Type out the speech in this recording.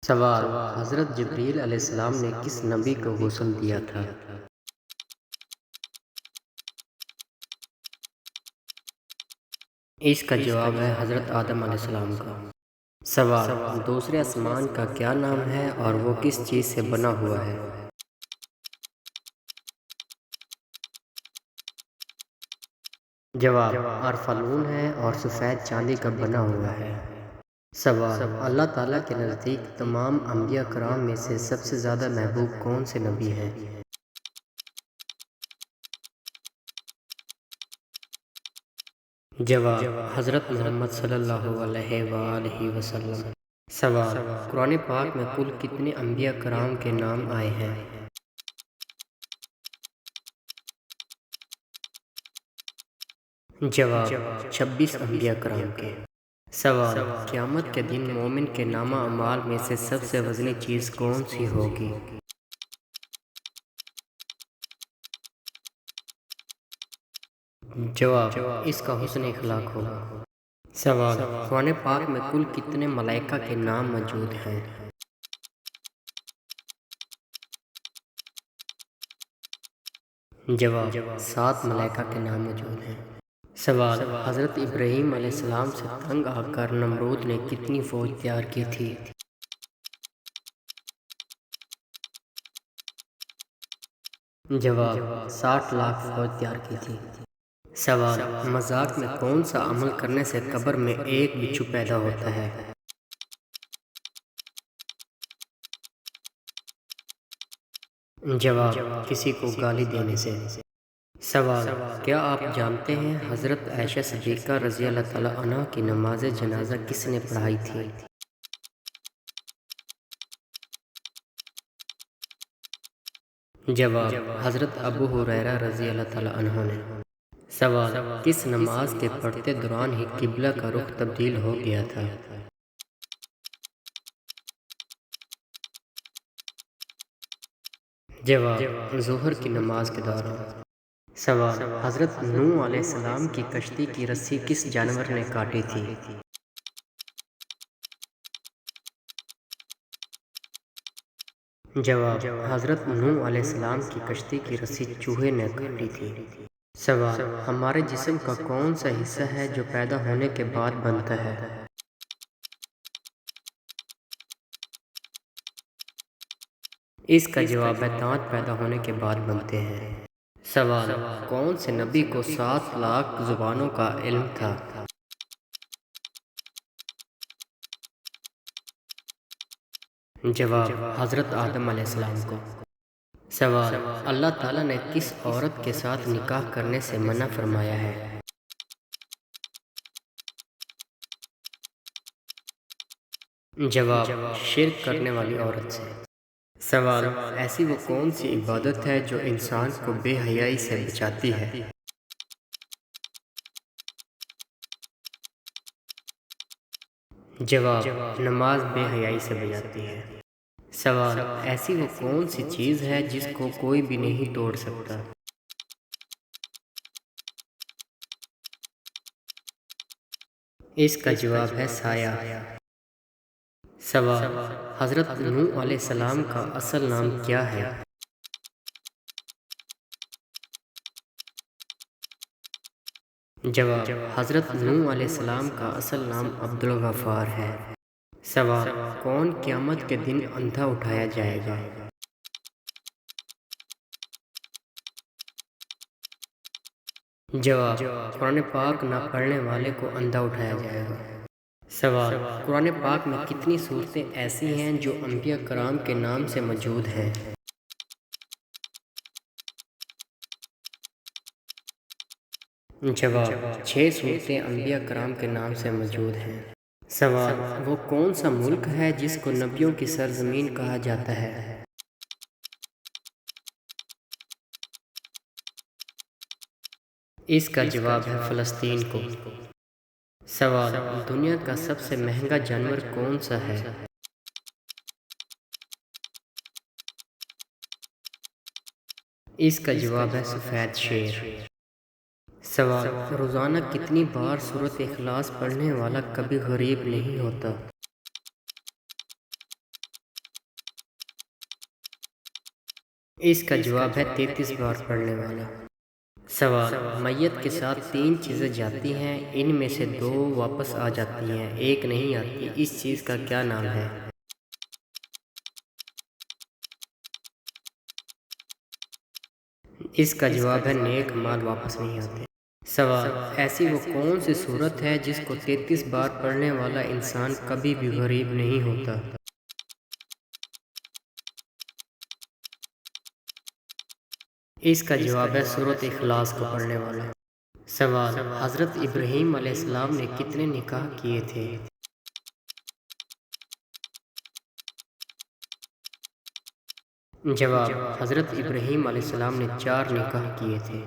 سوال: حضرت جبریل علیہ السلام نے کس نبی کو غسل دیا تھا؟ اس کا جواب ہے حضرت آدم علیہ السلام کا۔ سوال: دوسرے آسمان کا کیا نام ہے اور وہ کس چیز سے بنا ہوا ہے؟ جواب: عرفلون ہے اور سفید چاندی کا بنا ہوا ہے۔ سوال: اللہ تعالیٰ کے نزدیک تمام انبیاء کرام میں سے سب سے زیادہ محبوب کون سے نبی ہیں؟ جواب: حضرت محمد صلی اللہ علیہ وآلہ وسلم۔ سوال: قرآن پاک میں کل کتنے انبیاء کرام کے نام آئے ہیں؟ جواب: 26 انبیاء کرام کے۔ سوال: قیامت کے دن مومن کے نامہ اعمال میں سے سب سے وزنی چیز کون سی ہوگی؟ جواب: اس کا حسن اخلاق ہوگا۔ سوال: قرآن پاک میں کل کتنے ملائکہ کے نام موجود ہیں؟ جواب: 7 ملائکہ کے نام موجود ہیں۔ سوال: حضرت ابراہیم علیہ السلام سے تنگ آ کر نمرود نے کتنی فوج تیار کی تھی؟ جواب: 60 لاکھ فوج تیار کی تھی۔ سوال: مذاق میں کون سا عمل کرنے سے قبر میں ایک بچھو پیدا ہوتا ہے؟ جواب: کسی کو گالی دینے سے۔ سوال: کیا آپ جانتے ہیں حضرت عائشہ صدیقہ رضی اللہ تعالیٰ عنہ کی نماز جنازہ کس نے پڑھائی تھی؟ جواب: حضرت ابو ہریرہ رضی اللہ تعالیٰ عنہ نے۔ سوال: کس نماز کے پڑھتے دوران ہی قبلہ کا رخ تبدیل ہو گیا تھا؟ جواب: ظہر کی نماز کے دوران۔ سوال: حضرت نوح علیہ السلام کی کشتی کی رسی کس جانور نے کاٹی تھی؟ جواب: حضرت نوح علیہ السلام کی کشتی کی رسی چوہے نے کاٹی تھی۔ سوال: ہمارے جسم کا کون سا حصہ ہے جو پیدا ہونے کے بعد بنتا ہے؟ اس کا جواب ہے دانت پیدا ہونے کے بعد بنتے ہیں۔ سوال: کون سے نبی کو 7 لاکھ زبانوں کا علم تھا؟ جواب: حضرت آدم علیہ السلام کو۔ سوال: اللہ تعالیٰ نے کس عورت کے ساتھ نکاح کرنے سے منع فرمایا ہے؟ جواب: شرک کرنے والی عورت سے۔ سوال: ایسی وہ کون سی عبادت ہے جو انسان کو بے حیائی سے بچاتی ہے؟ جواب: نماز بے حیائی سے بچاتی ہے۔ سوال: ایسی وہ کون سی چیز ہے جس کو کوئی بھی نہیں توڑ سکتا؟ اس کا جواب ہے سایہ۔ سوال: حضرت نوح علیہ السلام کا اصل نام کیا ہے؟ جواب: حضرت نوح علیہ السلام کا اصل نام عبدالغفار ہے۔ سوال: کون قیامت کے دن اندھا اٹھایا جائے گا؟ جواب: قرآن پاک نہ پڑھنے والے کو اندھا اٹھایا جائے گا۔ سوال: قرآن پاک میں کتنی صورتیں ایسی ہیں جو انبیاء کرام کے نام سے موجود ہیں؟ جواب: 6 صورتیں انبیاء کرام کے نام سے موجود ہیں۔ سوال: وہ کون سا ملک ہے جس کو نبیوں کی سرزمین کہا جاتا ہے؟ اس کا جواب ہے فلسطین کو۔ سوال: دنیا کا سب سے مہنگا جانور کون سا ہے؟ اس کا جواب ہے سفید شیر۔ سوال: روزانہ کتنی بار سورۃ اخلاص پڑھنے والا کبھی غریب نہیں ہوتا؟ اس کا جواب ہے 33 بار پڑھنے والا۔ سوال: میت کے ساتھ 3 چیزیں جاتی ہیں، ان میں سے 2 واپس آ جاتی ہیں، ایک نہیں آتی، اس چیز کا کیا نام ہے؟ اس کا جواب ہے نیک مال واپس نہیں آتے۔ سوال: ایسی وہ کون سی صورت ہے جس کو 33 بار پڑھنے والا انسان کبھی بھی غریب نہیں ہوتا؟ اس کا جواب ہے سورۃ اخلاص کو پڑھنے والا۔ سوال: حضرت ابراہیم علیہ السلام نے کتنے نکاح کیے تھے؟ جواب: حضرت ابراہیم علیہ السلام نے 4 نکاح کیے تھے۔